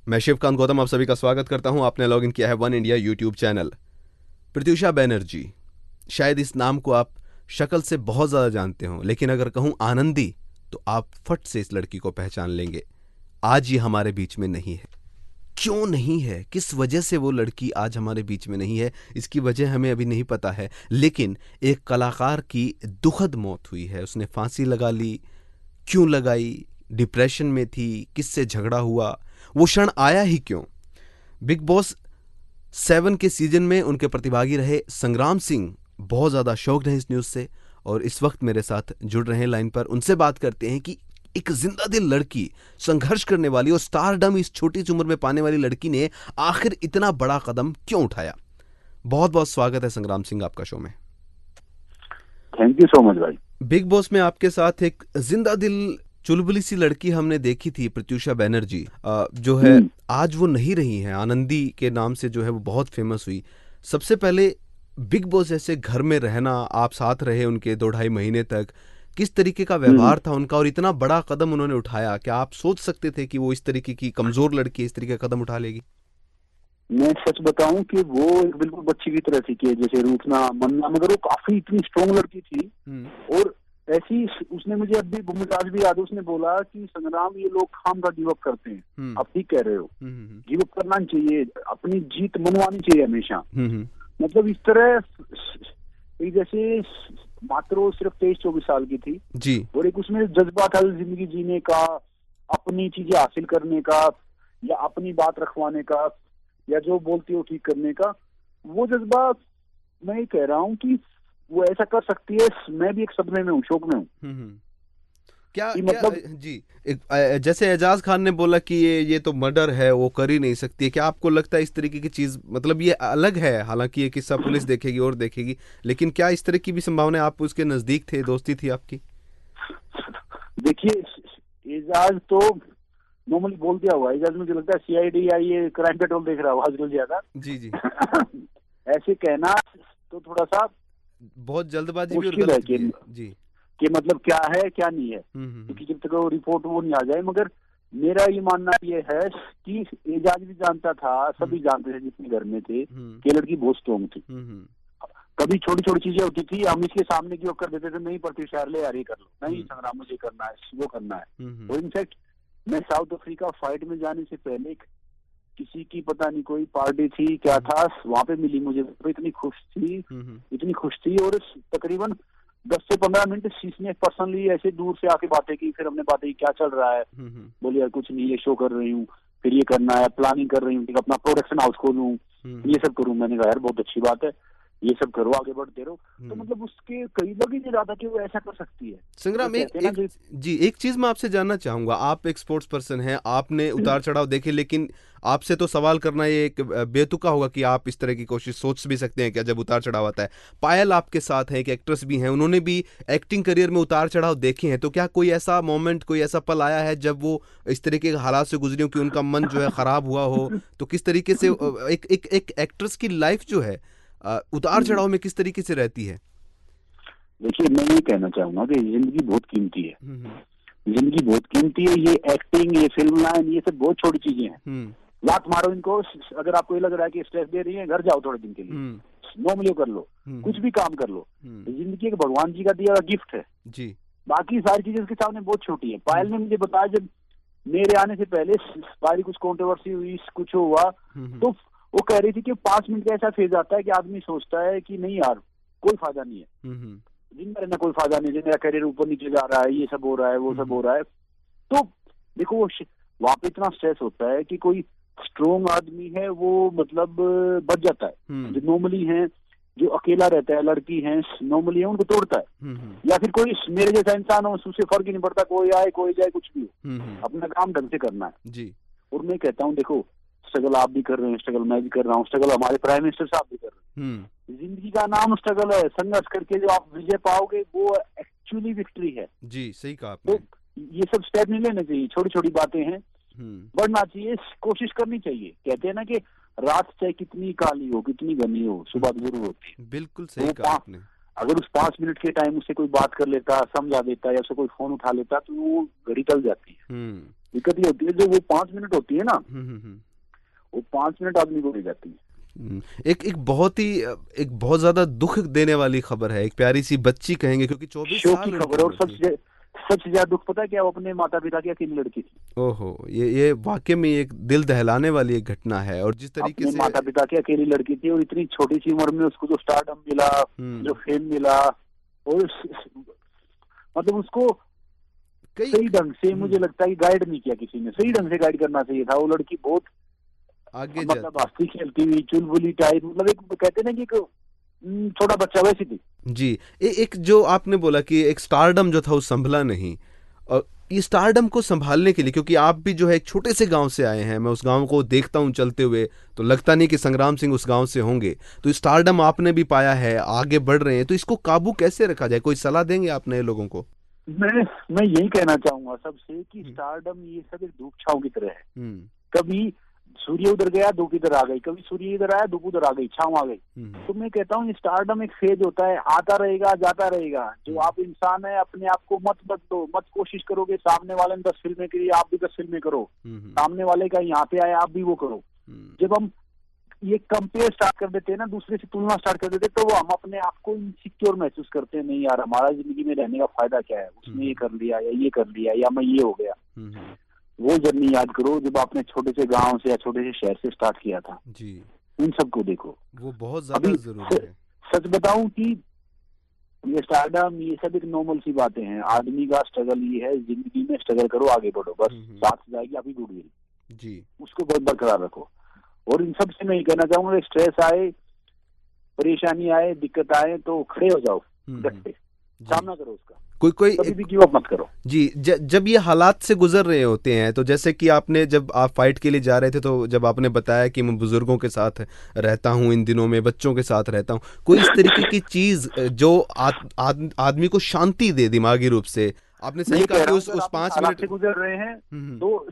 मैं शिवकांत गौतम आप सभी का स्वागत करता हूं। आपने लॉगिन किया है one India YouTube channel. Pratyusha Banerjee, शायद इस नाम को आप शक्ल से बहुत ज़्यादा जानते हो, लेकिन अगर कहूं आनंदी तो आप फट से इस लड़की को पहचान लेंगे। आज ये हमारे बीच में नहीं है। क्यों नहीं है, किस वजह से वो लड़की आज हमारे बीच में नहीं है, इसकी वजह हमें अभी नहीं पता है। लेकिन एक कलाकार की दुखद मौत हुई है। उसने फांसी लगा ली। क्यों लगाई? डिप्रेशन में थी? किससे झगड़ा हुआ? वो क्षण आया ही क्यों? बिग बॉस 7 के सीजन में उनके प्रतिभागी रहे संग्राम सिंह बहुत ज़्यादा शौक रहे इस न्यूज़ से, और इस वक्त मेरे साथ जुड़ रहे हैं लाइन पर। उनसे बात करते हैं कि एक जिंदा दिल लड़की, संघर्ष करने वाली और स्टारडम इस छोटी सी उम्र में पाने वाली लड़की ने आखिर इतना बड़ा कदम क्यों उठाया। बहुत बहुत स्वागत है संग्राम सिंह आपका शो में। थैंक यू सो मच भाई। बिग बॉस में आपके साथ एक जिंदा दिल चुलबुली सी लड़की हमने देखी थी, प्रत्यूषा बैनर्जी, जो है आज वो नहीं रही है। आनंदी के नाम से जो है वो बहुत फेमस हुई। सबसे पहले बिग बॉस जैसे घर में रहना, आप साथ रहे उनके 2-2.5 महीने तक, किस तरीके का व्यवहार था उनका और इतना बड़ा कदम उन्होंने उठाया? क्या आप सोच सकते थे कि वो इस तरीके की कमजोर लड़की इस तरीके का कदम उठा लेगी? मैं सच बताऊं कि वो एक बिल्कुल बच्ची की तरह थी, कि जैसे रूठना मनना, मगर वो काफी इतनी स्ट्रॉन्ग लड़की थी। और ऐसी उसने मुझे मुझे आज भी याद है, उसने बोला कि संग्राम ये लोग खाम का गिव अप करते हैं। आप ठीक कह रहे हो, गिव अप करना चाहिए, अपनी जीत मनवानी चाहिए हमेशा। मतलब इस तरह जैसे मात्र वो सिर्फ 23-24 साल की थी जी, और एक उसमें जज्बा था जिंदगी जीने का, अपनी चीजें हासिल करने का, या अपनी बात रखवाने का, या जो बोलती हो ठीक करने का। वो जज्बा, मैं ये कह रहा हूँ कि वो ऐसा कर सकती है। मैं भी एक सदमे में हूँ, शौक में हूँ। क्या मतलब जी, जैसे एजाज खान ने बोला कि ये तो मर्डर है, वो कर ही नहीं सकती है। क्या आपको लगता है इस तरीके की चीज, मतलब ये अलग है, हालांकि ये किस्सा पुलिस देखेगी और देखेगी, लेकिन क्या इस तरह की भी संभावना? आप उसके नजदीक थे, दोस्ती थी आपकी? देखिए, एजाज तो नॉर्मली बोल दिया हुआ। एजाज मुझे लगता है सीआईडी या ये क्राइम पेट्रोल देख रहा हुआ आजकल ज्यादा। जी जी। ऐसे कहना तो थोड़ा सा बहुत जल्दबाजी भी और मुश्किल है गलत भी है जी, कि मतलब क्या है क्या नहीं है, क्योंकि जब तक वो रिपोर्ट वो नहीं आ जाए। मगर मेरा ये मानना ये है कि एजाज भी जानता था, सभी जानते थे जितने घर में थे, कि लड़की बहुत स्ट्रॉन्ग थी। कभी छोटी छोटी चीजें होती थी, हम इसके सामने की कर देते थे, नहीं प्रत्युषा ले यार ये कर लो, नहीं संग्राम मुझे करना है, वो करना है। और इनफैक्ट मैं साउथ अफ्रीका फाइट में जाने से पहले किसी की पता नहीं कोई पार्टी थी क्या था, वहां पे मिली मुझे, तो इतनी खुश थी। और तकरीबन 10 से 15 मिनट इसने पर्सनली ऐसे दूर से आके बातें की। फिर हमने बातें की, क्या चल रहा है? बोली यार कुछ नहीं, ये शो कर रही हूँ, फिर ये करना है, प्लानिंग कर रही हूँ, अपना प्रोडक्शन हाउस खोलूं, ये सब करूं। मैंने कहा यार बहुत अच्छी बात है, ये सब करो, आगे बढ़ते रहो। तो मतलब उसके कई लोग ही नहीं रहा था कि वो ऐसा कर सकती है। संग्राम, एक चीज मैं आपसे जानना चाहूंगा। आप एक स्पोर्ट्स पर्सन हैं, आपने उतार चढ़ाव देखे, लेकिन आपसे तो सवाल करना ये एक बेतुका होगा कि आप इस तरह की कोशिश सोच भी सकते हैं क्या जब उतार चढ़ाव आता है? पायल आपके साथ है, एक एक्ट्रेस भी हैं, उन्होंने भी एक्टिंग करियर में उतार चढ़ाव देखे हैं। तो क्या कोई ऐसा मोमेंट, कोई ऐसा पल आया है जब वो इस तरीके के हालात से गुजरी हो कि उनका मन जो है खराब हुआ हो? तो किस तरीके से एक एक्ट्रेस की लाइफ जो है उतार चढ़ाव में किस तरीके से रहती है? देखिए, मैं ये कहना चाहूंगा कि जिंदगी बहुत कीमती है। जिंदगी बहुत कीमती है। ये एक्टिंग, ये फिल्म लाइन, ये सब बहुत छोटी चीजें हैं। लात मारो इनको। अगर आपको ये लग रहा है कि स्ट्रेस दे रही है, घर जाओ थोड़े दिन के लिए, नॉर्मली कर लो, कुछ भी काम कर लो। जिंदगी एक भगवान जी का दिया हुआ गिफ्ट है जी। बाकी सारी चीजें उसके सामने बहुत छोटी है। पायल ने मुझे बताया, जब मेरे आने से पहले सारी कुछ कंट्रोवर्सी हुई, कुछ हुआ, तो वो कह रही थी कि 5 मिनट का ऐसा फेज आता है कि आदमी सोचता है कि नहीं यार कोई फायदा नहीं है, जिंदा रहना कोई फायदा नहीं है, मेरा करियर ऊपर नीचे जा रहा है, ये सब हो रहा है, वो सब हो रहा है। तो देखो, वो वहां पे इतना स्ट्रेस होता है कि कोई स्ट्रॉन्ग आदमी है वो मतलब बच जाता है। जो नॉर्मली है, जो अकेला रहता है, लड़की है नॉर्मली है, उनको तोड़ता है। या फिर कोई मेरे जैसा इंसान हो, उससे फर्क ही नहीं पड़ता, कोई आए कोई जाए, कुछ भी हो, अपना काम ढंग से करना है जी। और मैं कहता हूँ, देखो स्ट्रगल आप भी कर रहे हैं, स्ट्रगल मैं भी कर रहा हूँ, स्ट्रगल हमारे प्राइम मिनिस्टर साहब भी कर रहे हैं। जिंदगी का नाम स्ट्रगल है। संघर्ष करके जो आप विजय पाओगे वो एक्चुअली विक्ट्री है जी। सही कहा आपने। तो ये सब स्टेप नहीं लेने चाहिए, छोटी छोटी बातें हैं, बढ़ना चाहिए, कोशिश करनी चाहिए। कहते हैं ना कि रात चाहे कितनी काली हो, कितनी घनी हो, सुबह जरूर होती है। बिल्कुल सही कहा आपने। अगर उस 5 मिनट के टाइम उससे कोई बात कर लेता, समझा देता, या उससे कोई फोन उठा लेता, तो वो घड़ी टल जाती है। दिक्कत ये होती है जो वो 5 मिनट होती है ना, वो 5 मिनट आदमी को ले जाती है। एक बहुत ज्यादा दुख देने वाली खबर है, एक प्यारी सी बच्ची कहेंगे, क्योंकि 24 शोक साल की उनकी खबर है, और उम्र थी। सबसे ज्यादा दुख पता है क्या, वो अपने माता पिता की अकेली लड़की थी। ओहो, ये वाकई में एक दिल दहलाने वाली एक घटना है। और जिस तरीके अपने से माता पिता की अकेली लड़की थी, और इतनी छोटी सी उम्र में उसको जो स्टारडम मिला, जो फेम मिला, और मतलब उसको सही ढंग से मुझे लगता है गाइड नहीं किया किसी ने, सही ढंग से गाइड करना चाहिए था। वो लड़की बहुत आगे मतलब हंसती खेलती हुई, चुलबुली टाइप, मतलब एक कहते ना कि छोटा बच्चा, वैसी थी जी। एक जो आपने बोला कि एक स्टारडम जो था वो संभला नहीं, और ये स्टारडम को संभालने के लिए, क्योंकि आप भी जो है एक छोटे से गांव से आए हैं, मैं उस गांव को देखता हूं चलते हुए, तो लगता नहीं कि संग्राम सिंह उस गांव से होंगे। तो स्टारडम आपने भी पाया है, आगे बढ़ रहे हैं, तो इसको काबू कैसे रखा जाए, कोई सलाह देंगे आप नए लोगों को? मैं यही कहना चाहूंगा सबसे कि स्टारडम ये सब एक धूप छांव की तरह है। कभी सूर्य उधर गया, धूप इधर आ गई, कभी सूर्य इधर आया, धूप उधर आ गई, छांव आ गई। तो मैं कहता हूँ स्टारडम एक फेज होता है, आता रहेगा जाता रहेगा। जो आप इंसान है, अपने आप को मत बदलो, मत कोशिश करोगे सामने वाले ने 10 फिल्में करी, आप भी 10 फिल्में करो। सामने वाले का यहाँ पे आया, आप भी वो करो। जब हम ये कंपेयर स्टार्ट कर देते हैं ना, दूसरे से तुलना स्टार्ट कर देते हैं, तो वो हम अपने आप को इनसिक्योर महसूस करते हैं। नहीं यार, हमारा जिंदगी में रहने का फायदा क्या है, उसने ये कर लिया या ये कर लिया या मैं ये हो गया। वो जर्नी याद करो जब आपने छोटे से गांव से या छोटे से शहर से स्टार्ट किया था जी। उन सबको देखो, वो बहुत ज्यादा जरूरी है। सच बताऊं कि ये स्टारडम ये सब एक नॉर्मल सी बातें हैं। आदमी का स्ट्रगल ये है, जिंदगी में स्ट्रगल करो, आगे बढ़ो, बस साथ जाएगी आपकी गुडविल जी, उसको बहुत बरकरार रखो। और इन सब से मैं ये कहना चाहूंगा, स्ट्रेस आए, परेशानी आए, दिक्कत आए, तो खड़े हो जाओ, डट के सामना करो उसका, कोई कभी भी गिव अप मत करो जी। जब ये हालात से गुजर रहे होते हैं, तो जैसे कि आपने, जब आप फाइट के लिए जा रहे थे, तो जब आपने बताया कि मैं बुजुर्गों के साथ रहता हूँ इन दिनों में, बच्चों के साथ रहता हूँ, कोई इस तरीके की चीज जो आदमी को शांति दे दिमागी रूप से, आपने सही कहा कि उस 5 मिनट से गुजर रहे हैं, तो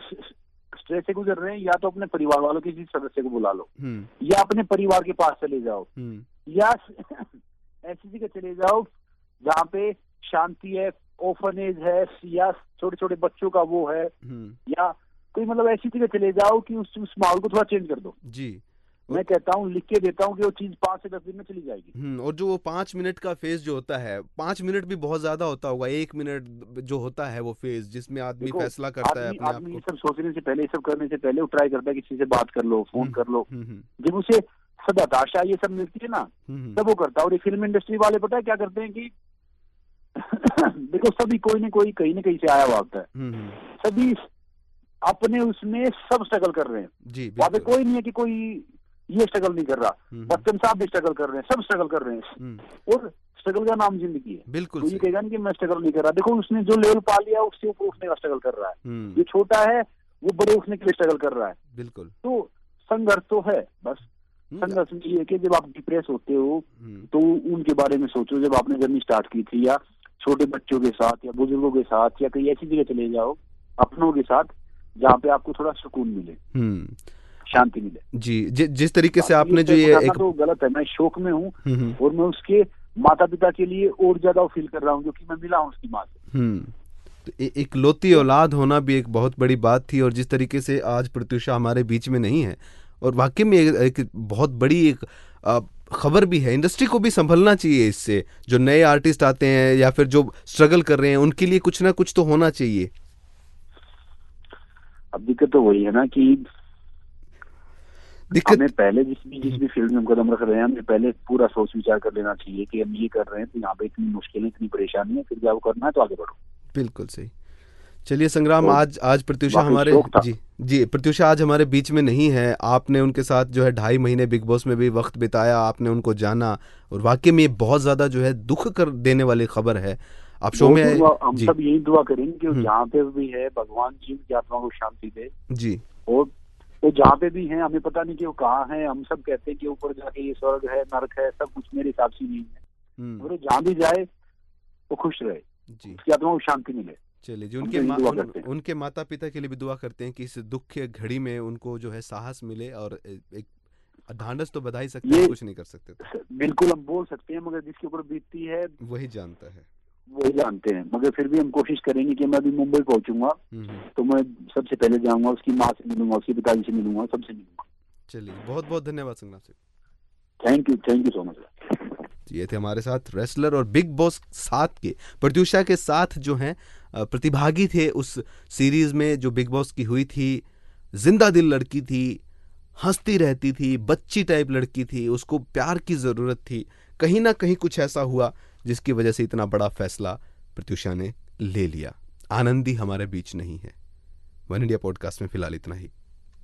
स्ट्रेस से गुजर रहे हैं, या तो अपने परिवार वालों किसी सदस्य को बुला लो, या अपने परिवार के पास चले जाओ, या ऐसी जगह चले जाओ जहाँ पे शांति है, ओफनेज है, या छोटे छोटे बच्चों का वो है, या कोई मतलब ऐसी जगह चले जाओ कि उस माहौल को थोड़ा चेंज कर दो जी। मैं कहता हूँ, लिख के देता हूँ कि वो चीज 5 से 10 दिन में चली जाएगी। और जो वो 5 मिनट का फेज जो होता है, 5 मिनट भी बहुत ज्यादा होता होगा, 1 मिनट जो होता है वो फेज जिसमें आदमी फैसला करता है अपने आप को। ये सब सोचने से पहले, ये सब करने से पहले वो ट्राई करता है किसी से बात कर लो, फोन कर लो। जब उसे सदाताशा ये सब मिलती है ना, तब वो करता है। और ये फिल्म इंडस्ट्री वाले पता है क्या करते हैं कि देखो, सभी कोई न कोई कहीं न कहीं से आया हुआ होता है, सभी अपने उसमें सब स्ट्रगल कर रहे हैं जी। वहां पे कोई नहीं है कि कोई ये स्ट्रगल नहीं कर रहा, बच्चन साहब भी स्ट्रगल कर रहे हैं, सब स्ट्रगल कर रहे हैं। और स्ट्रगल का नाम जिंदगी है। बिल्कुल, तो ये कहेगा नहीं कि मैं स्ट्रगल नहीं कर रहा। देखो, उसने जो लेवल पा लिया, उससे ऊपर उठने का स्ट्रगल कर रहा है। ये छोटा है, वो बड़े उठने के लिए स्ट्रगल कर रहा है। बिल्कुल, तो संघर्ष तो है। बस संघर्ष में ये कि जब आप डिप्रेस होते हो, तो उनके बारे में सोचो, जब आपने जर्नी स्टार्ट की थी, या छोटे बच्चों के साथ, या बुजुर्गों के साथ, या कहीं ऐसी जगह चले जाओ अपनों के साथ जहाँ पे आपको थोड़ा सुकून मिले, शांति मिले जी। जिस तरीके से आपने जो ये एक तो गलत है, मैं शोक में हूँ, और मैं उसके माता पिता के लिए और ज्यादा फील कर रहा हूँ, क्योंकि मैं मिला हूँ उसकी माँ से। तो एक लौती औलाद होना भी एक बहुत बड़ी बात थी। और जिस तरीके से आज प्रत्युषा हमारे बीच में नहीं है, और वाकई में एक बहुत बड़ी एक खबर भी है, इंडस्ट्री को भी संभलना चाहिए इससे। जो नए आर्टिस्ट आते हैं या फिर जो स्ट्रगल कर रहे हैं, उनके लिए कुछ ना कुछ तो होना चाहिए। अब दिक्कत तो वही है ना कि हमें पहले जिस भी फील्ड में हम कदम रख रहे हैं, हमें पहले पूरा सोच विचार कर लेना चाहिए कि हम ये कर रहे हैं तो यहाँ पे इतनी मुश्किलें, इतनी परेशानी है, फिर जब करना है तो आगे बढ़ो। बिल्कुल सही। चलिए संग्राम, आज प्रत्युषा हमारे जी प्रत्युषा आज हमारे बीच में नहीं है। आपने उनके साथ जो है 2.5 महीने बिग बॉस में भी वक्त बिताया, आपने उनको जाना, और वाकई में ये बहुत ज्यादा जो है दुख कर देने वाली खबर है। आप शो में हम सब यही दुआ करेंगे कि जहाँ पे भी है, भगवान जी उनकी आत्मा को शांति दे जी। और वो जहाँ पे भी हैं, हमें पता नहीं कि वो कहाँ है। हम सब कहते हैं कि ऊपर जाके ये स्वर्ग है, नरक है, सब कुछ मेरे हिसाब से नहीं है। और जहाँ भी जाए वो खुश रहे जी, उसकी आत्मा को शांति मिले। चलिए जी, उनके माता पिता के लिए भी दुआ करते हैं कि इस दुख के घड़ी में उनको जो है साहस मिले, और एक ढांढस तो बधा ही सकते हैं, कुछ नहीं कर सकते। बिल्कुल हम बोल सकते हैं, मगर जिसके ऊपर बीतती है वही जानता है। वो जानते हैं, मगर फिर भी हम कोशिश करेंगे कि मैं अभी मुंबई पहुंचूंगा तो मैं सबसे पहले जाऊंगा, उसकी माँ से मिलूंगा, उसके पिताजी से मिलूंगा, सबसे मिलूंगा। चलिए, बहुत बहुत धन्यवाद संग्राम Singh. Thank you so much. ये थे हमारे साथ रेसलर और बिग बॉस 7 के प्रत्युषा के साथ जो हैं प्रतिभागी थे उस सीरीज में जो बिग बॉस की हुई थी। जिंदा दिल लड़की थी, हंसती रहती थी, बच्ची टाइप लड़की थी, उसको प्यार की ज़रूरत थी। कहीं ना कहीं कुछ ऐसा हुआ जिसकी वजह से इतना बड़ा फैसला प्रत्युषा ने ले लिया। आनंदी हमारे बीच नहीं है। वन इंडिया पॉडकास्ट में फिलहाल इतना ही।